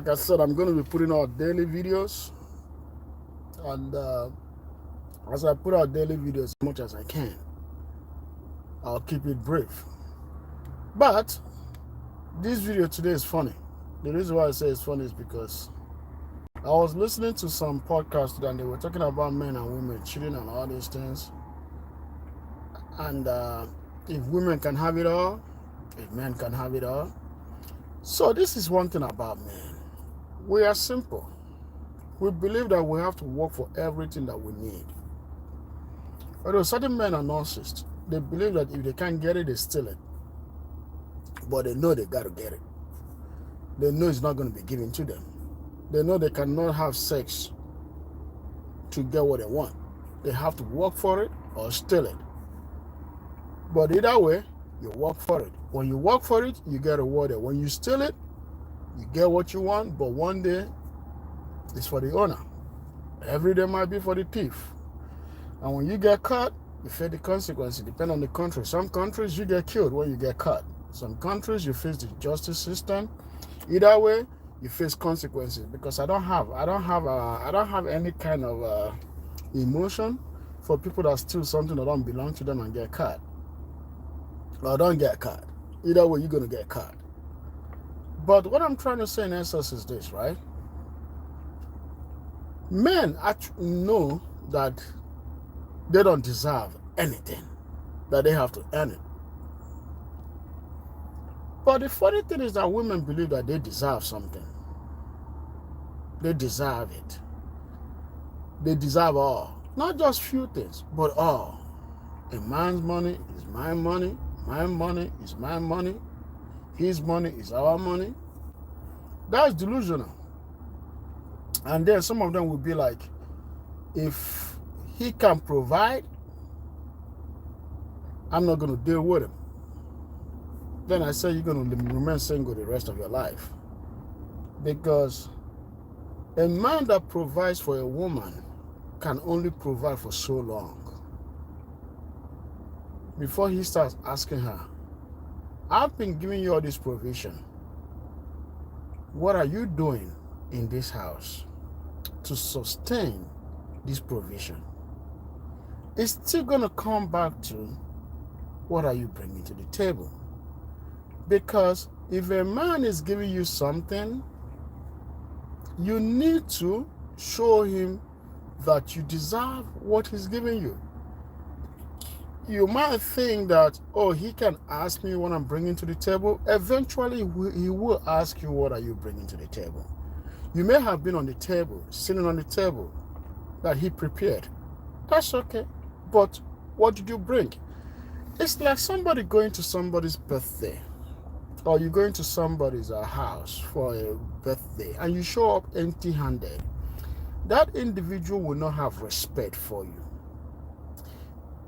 I said, I'm going to be putting out daily videos, and as I put out daily videos as much as I can, I'll keep it brief. But this video today is funny. The reason why I say it's funny is because I was listening to some podcasts today, and they were talking about men and women cheating and all these things. And if women can have it all, if men can have it all. So this is one thing about men. We are simple. We believe that we have to work for everything that we need. Although certain men are narcissists, they believe that if they can't get it, they steal it. But they know they got to get it. They know it's not going to be given to them. They know they cannot have sex to get what they want. They have to work for it or steal it. But either way, you work for it. When you work for it, you get rewarded. When you steal it, you get what you want, but one day it's for the owner. Every day might be for the thief. And when you get caught, you face the consequences. Depending on the country. Some countries you get killed when you get caught. Some countries you face the justice system. Either way, you face consequences. Because I don't have any kind of emotion for people that steal something that don't belong to them and get caught. Or don't get caught. Either way, you're gonna get caught. But what I'm trying to say in essence is this, right? Men actually know that they don't deserve anything, that they have to earn it. But the funny thing is that women believe that they deserve something. They deserve it. They deserve all. Not just few things, but all. A man's money is my money. My money is my money. His money is our money. That's delusional. And then some of them will be like, if he can provide, I'm not going to deal with him. Then I say you're going to remain single the rest of your life. Because a man that provides for a woman can only provide for so long. Before he starts asking her, I've been giving you all this provision. What are you doing in this house to sustain this provision? It's still going to come back to, what are you bringing to the table? Because if a man is giving you something, you need to show him that you deserve what he's giving you. You might think that, oh, he can ask me what I'm bringing to the table. Eventually, he will ask you, what are you bringing to the table? You may have been on the table, sitting on the table that he prepared. That's okay. But what did you bring? It's like somebody going to somebody's birthday, or you're going to somebody's house for a birthday, and you show up empty-handed. That individual will not have respect for you.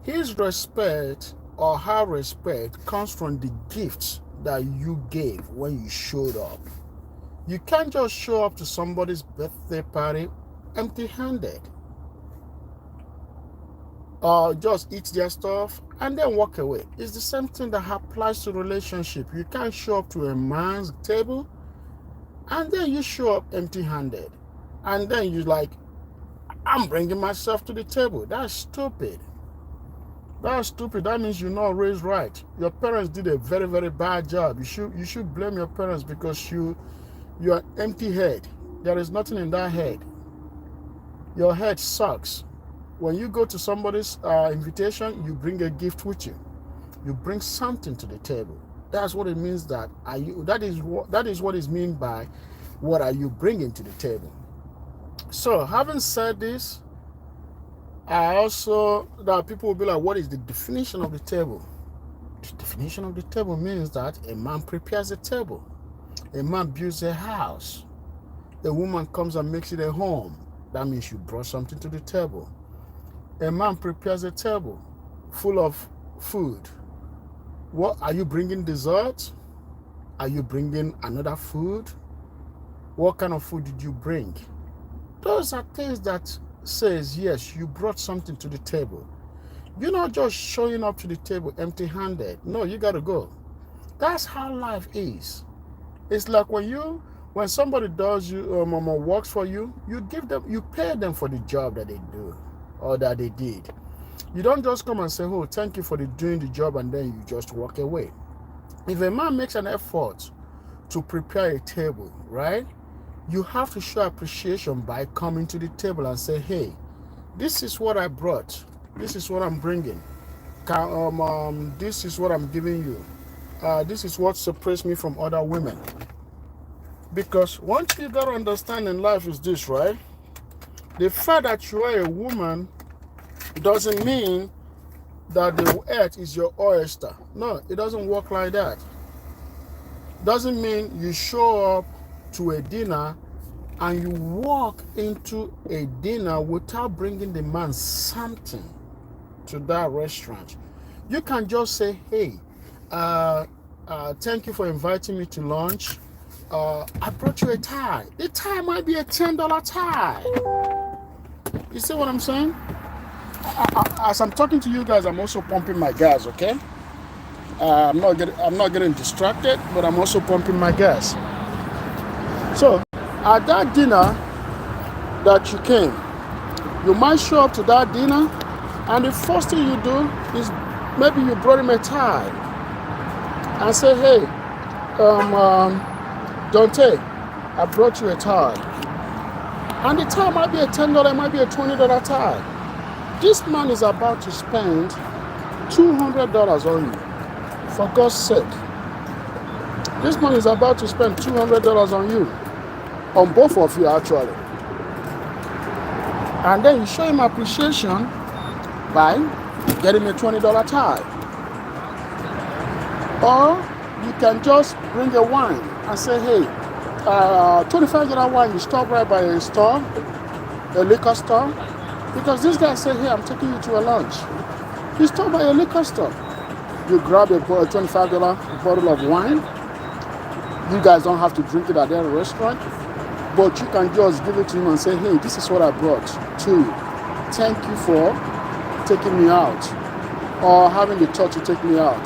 His respect or her respect comes from the gifts that you gave when you showed up. You can't just show up to somebody's birthday party empty-handed. Or just eat their stuff and then walk away. It's the same thing that applies to relationship. You can't show up to a man's table and then you show up empty-handed. And then you're like, I'm bringing myself to the table. That's stupid. That's stupid. That means you're not raised right. Your parents did a very, very bad job. You should blame your parents because you're an empty head. There is nothing in that head. Your head sucks. When you go to somebody's invitation, you bring a gift with you. You bring something to the table. That's what it means. That is what is meant by what are you bringing to the table. So having said this, that people will be like, what is the definition of the table? The definition of the table means that a man prepares a table. A man builds a house. A woman comes and makes it a home. That means you brought something to the table. A man prepares a table full of food. What are you bringing? Dessert? Are you bringing another food? What kind of food did you bring? Those are things that says, yes, you brought something to the table. You're not just showing up to the table empty-handed. No, you got to go. That's how life is. It's like when you When somebody does you works for you, you pay them for the job that they do or that they did. You don't just come and say, oh, thank you for doing the job, and then you just walk away. If a man makes an effort to prepare a table, right, you have to show appreciation by coming to the table and say, hey, this is what I brought. This is what I'm bringing. This is what I'm giving you. This is what separates me from other women. Because one thing you got to understand in life is this, right? The fact that you are a woman doesn't mean that the earth is your oyster. No, it doesn't work like that. Doesn't mean you show up to a dinner and you walk into a dinner without bringing the man something to that restaurant. You can just say, hey, thank you for inviting me to lunch. I brought you a tie. The tie might be a $10 tie. You see what I'm saying? As I'm talking to you guys, I'm also pumping my gas, okay? I'm not getting distracted, but I'm also pumping my gas. So, at that dinner that you came, you might show up to that dinner, and the first thing you do is maybe you brought him a tie and say, hey, Dante, I brought you a tie. And the tie might be a $10, it might be a $20 tie. This man is about to spend $200 on you. For God's sake. This man is about to spend $200 on you. On both of you, actually. And then you show him appreciation by getting a $20 tie. Or you can just bring a wine and say, hey, $25 wine, you stop right by a store, a liquor store. Because this guy said, hey, I'm taking you to a lunch. You stop by a liquor store. You grab a $25 bottle of wine. You guys don't have to drink it at their restaurant, but you can just give it to him and say, hey, this is what I brought to you. Thank you for taking me out or having the thought to take me out.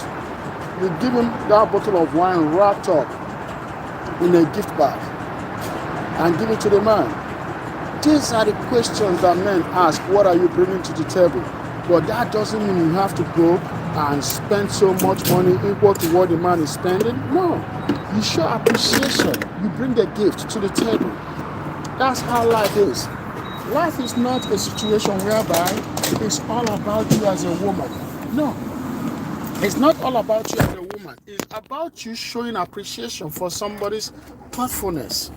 You give him that bottle of wine wrapped up in a gift bag and give it to the man. These are the questions that men ask, what are you bringing to the table? But that doesn't mean you have to go and spend so much money equal to what the man is spending. No, you show appreciation. You bring a gift to the table. That's how life is. Life is not a situation whereby it's all about you as a woman. No, it's not all about you as a woman. It's about you showing appreciation for somebody's thoughtfulness.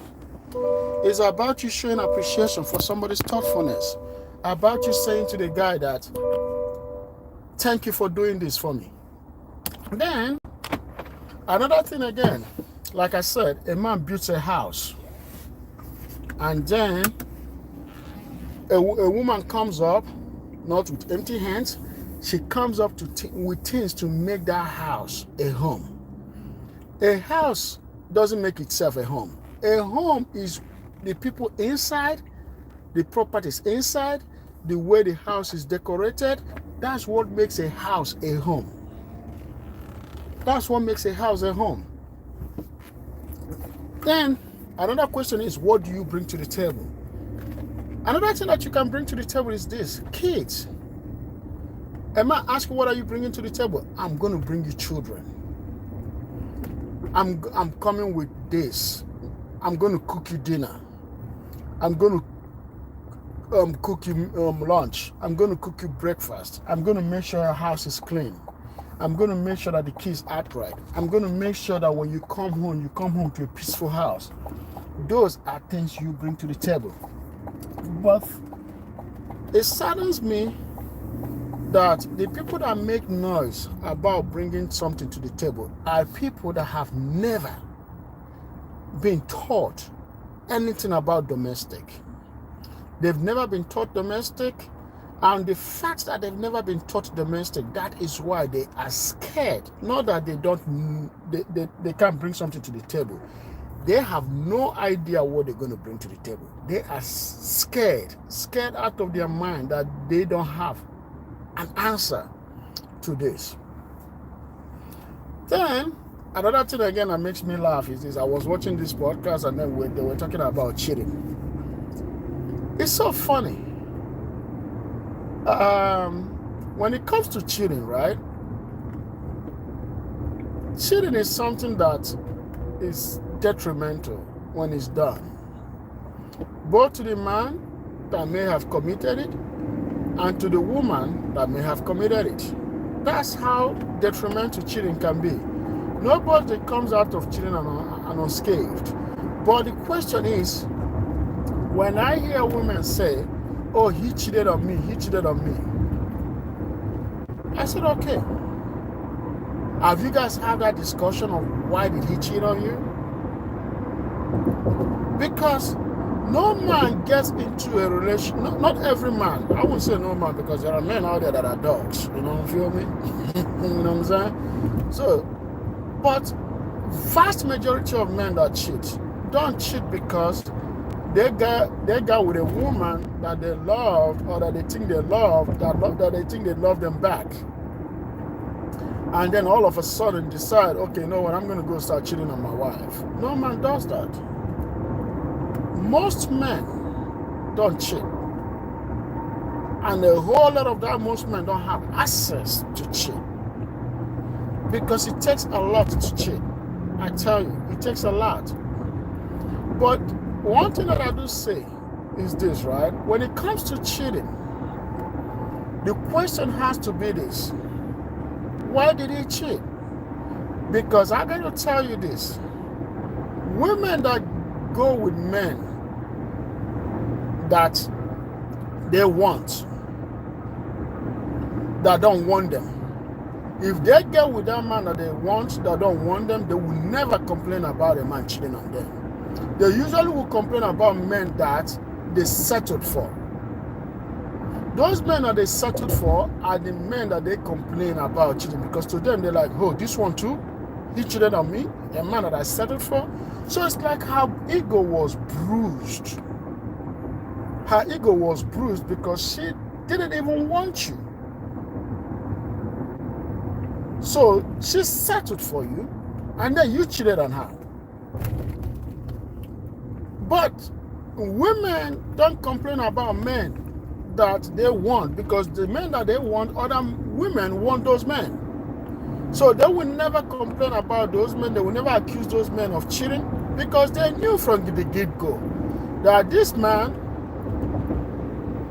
It's about you showing appreciation for somebody's thoughtfulness. About you saying to the guy that, thank you for doing this for me. Then, another thing again, like I said, a man builds a house. And then, a woman comes up, not with empty hands, she comes up with things to make that house a home. A house doesn't make itself a home. A home is the people inside, the properties inside, the way the house is decorated. That's what makes a house a home. That's what makes a house a home. Then, another question is, what do you bring to the table? Another thing that you can bring to the table is this: kids. A man asks, what are you bringing to the table? I'm going to bring you children. I'm coming with this. I'm going to cook you dinner. I'm going to cook you lunch. I'm going to cook you breakfast. I'm going to make sure your house is clean. I'm going to make sure that the kids act right. I'm going to make sure that when you come home to a peaceful house. Those are things you bring to the table. But it saddens me that the people that make noise about bringing something to the table are people that have never been taught anything about domestic. They've never been taught domestic, and the fact that they've never been taught domestic, that is why they are scared. Not that they can't bring something to the table. They have no idea what they're going to bring to the table. They are scared out of their mind that they don't have an answer to this. Then, Another thing again that makes me laugh is this. I was watching this podcast and then they were talking about cheating. It's so funny. When it comes to cheating, right? Cheating is something that is detrimental when it's done, both to the man that may have committed it and to the woman that may have committed it. That's how detrimental cheating can be. Nobody comes out of cheating unscathed. But the question is, when I hear women say, oh, he cheated on me, I said, okay. Have you guys had that discussion of why did he cheat on you? Because no man gets into a relation, not every man. I wouldn't say no man because there are men out there that are dogs. You know, feel me? You know what I'm saying? So, but vast majority of men that cheat don't cheat because they got with a woman that they loved or that they think they love, that they think they love them back. And then all of a sudden decide, okay, you know what, I'm going to go start cheating on my wife. No man does that. Most men don't cheat. And a whole lot of that, most men don't have access to cheat. Because it takes a lot to cheat. I tell you, it takes a lot. But one thing that I do say is this, right? When it comes to cheating, the question has to be this. Why did he cheat? Because I'm going to tell you this. Women that go with men that they want, that don't want them, if they get with that man that they want, that don't want them, they will never complain about a man cheating on them. They usually will complain about men that they settled for. Those men that they settled for are the men that they complain about cheating, because to them they're like, oh, this one too, he cheated on me, a man that I settled for. So it's like her ego was bruised. Her ego was bruised because she didn't even want you. So she settled for you, and then you cheated on her. But women don't complain about men that they want, because the men that they want, other women want those men. So they will never complain about those men. They will never accuse those men of cheating, because they knew from the get-go that this man,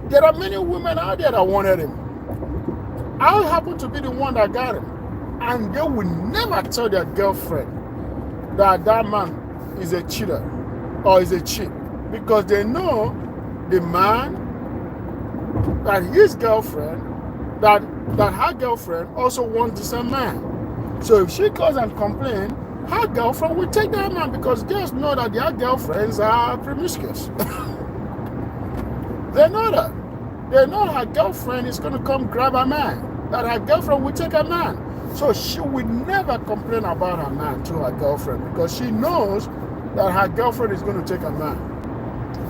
there are many women out there that wanted him. I happen to be the one that got him. And they will never tell their girlfriend that that man is a cheater or is a cheat, because they know the man, that his girlfriend, that her girlfriend also wants the same man. So if she goes and complains, her girlfriend will take that man, because girls know that their girlfriends are promiscuous. They know that. They know her girlfriend is going to come grab a man, that her girlfriend will take a man. So she will never complain about her man to her girlfriend, because she knows that her girlfriend is going to take a man.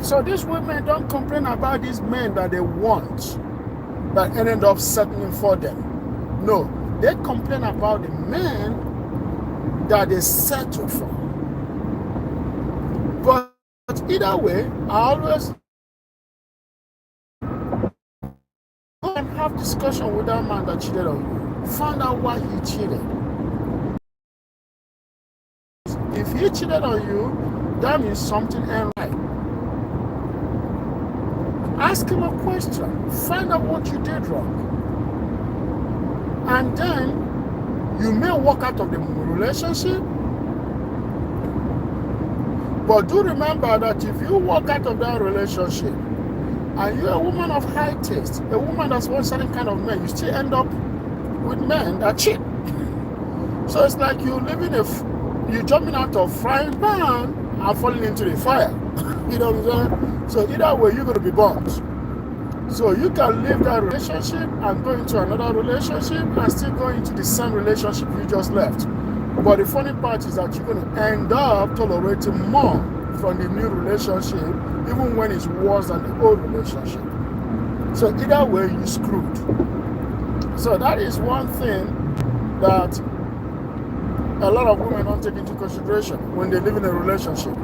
So these women don't complain about these men that they want, that ended up settling for them. No, they complain about the men that they settled for. But either way, I always go and have discussion with that man that cheated on you. Find out why he cheated. If he cheated on you, that means something ain't right. Ask him a question. Find out what you did wrong. And then you may walk out of the relationship. But do remember that if you walk out of that relationship and you're a woman of high taste, a woman that's one certain kind of man, you still end up with men that cheat. So it's like you jumping out of frying pan and falling into the fire. You know what I'm saying? So either way, you're going to be burnt. So you can leave that relationship and go into another relationship and still go into the same relationship you just left. But the funny part is that you're going to end up tolerating more from the new relationship, even when it's worse than the old relationship. So either way, you're screwed. So that is one thing that a lot of women don't take into consideration when they live in a relationship.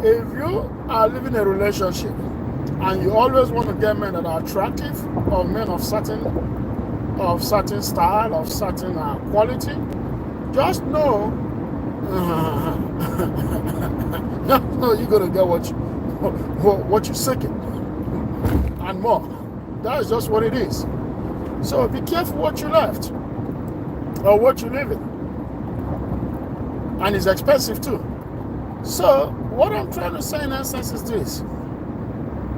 If you are living a relationship and you always want to get men that are attractive, or men of certain style, of certain quality, just know, no, you're gonna get what you're seeking and more. That is just what it is. So be careful what you left or what you live in, and it's expensive too. So what I'm trying to say in essence is this: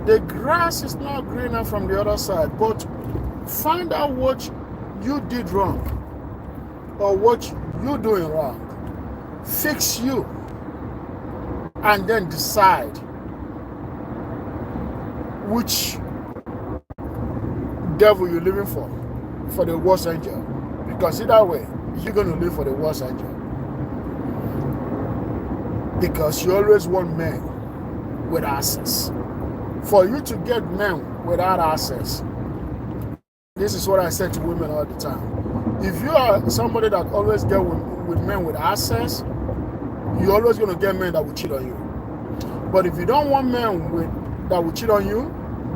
the grass is not greener from the other side, but find out what you did wrong or what you're doing wrong. Fix you, and then decide which devil you're living for the worst angel. Because either way, you're going to live for the worst angel. Because you always want men with access. For you to get men without access, this is what I said to women all the time. If you are somebody that always get with men with access, you're always going to get men that will cheat on you. But if you don't want men that will cheat on you,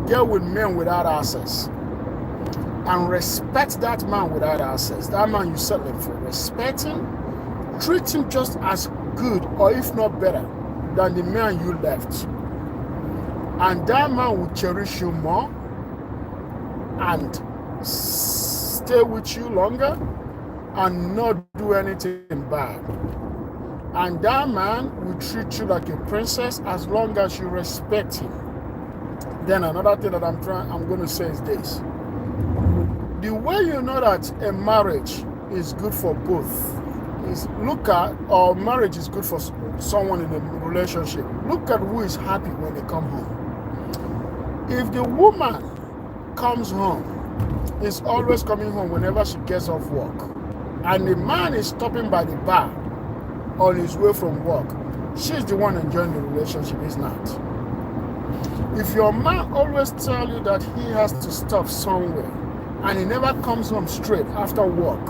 get with men without access. And respect that man without access. That man you settling for. Respect him. Treat him just as good, or if not better, than the man you left. And that man will cherish you more and stay with you longer and not do anything bad. And that man will treat you like a princess as long as you respect him. Then another thing that I'm going to say is this: the way you know that a marriage is good for both is or marriage is good for someone in a relationship. Look at who is happy when they come home. If the woman comes home, is always coming home whenever she gets off work, and the man is stopping by the bar on his way from work, she's the one enjoying the relationship, is not. If your man always tells you that he has to stop somewhere and he never comes home straight after work,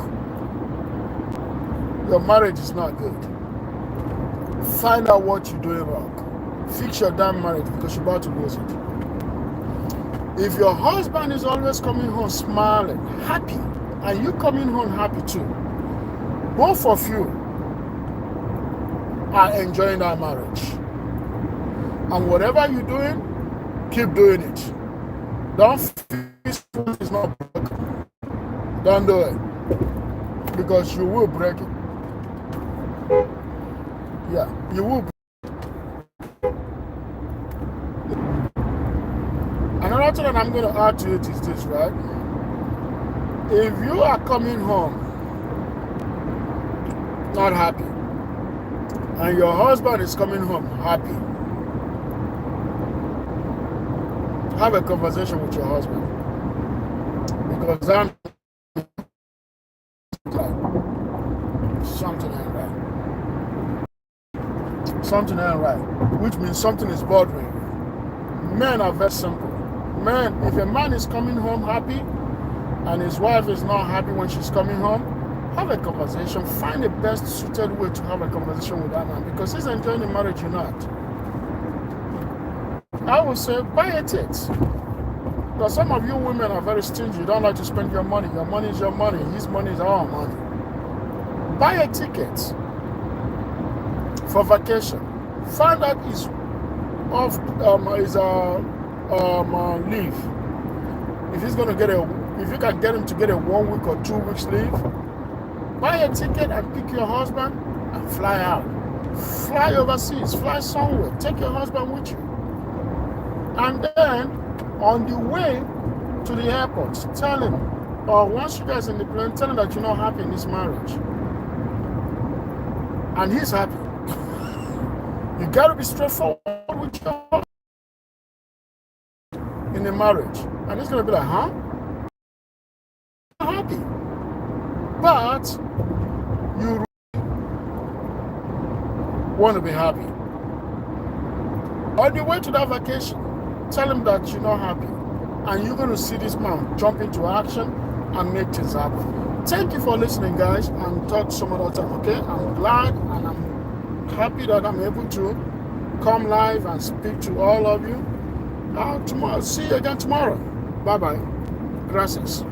your marriage is not good. Find out what you're doing wrong. Fix your damn marriage, because you're about to lose it. If your husband is always coming home smiling, happy, and you coming home happy too, both of you are enjoying that marriage. And whatever you're doing, keep doing it. Don't fix what is not broken. Don't do it, because you will break it. Yeah, you will. Another thing that I'm going to add to it is this, right? If you are coming home not happy, and your husband is coming home happy, have a conversation with your husband. Because I'm like, something ain't right. Something ain't right. Which means something is bothering you. Men are very simple. Man, if a man is coming home happy and his wife is not happy when she's coming home, have a conversation. Find the best suited way to have a conversation with that man, because he's enjoying the marriage, you're not. I would say buy a ticket. Because some of you women are very stingy. You don't like to spend your money. Your money is your money. His money is our money. Buy a ticket for vacation. Find out his leave. If he's gonna if you can get him to get a 1 week or 2 weeks leave, buy a ticket and pick your husband and fly out. Fly overseas, fly somewhere. Take your husband with you. And then on the way to the airport, tell him, or once you guys in the plane, tell him that you're not happy in this marriage. And he's happy. You gotta be straightforward with your husband in the marriage. And he's gonna be like, huh? I'm happy. But you want to be happy. On the way to that vacation, tell him that you're not happy. And you're going to see this man jump into action and make things happen. Thank you for listening, guys, and talk some other time, okay? I'm glad and I'm happy that I'm able to come live and speak to all of you. Tomorrow, see you again tomorrow. Bye-bye. Gracias.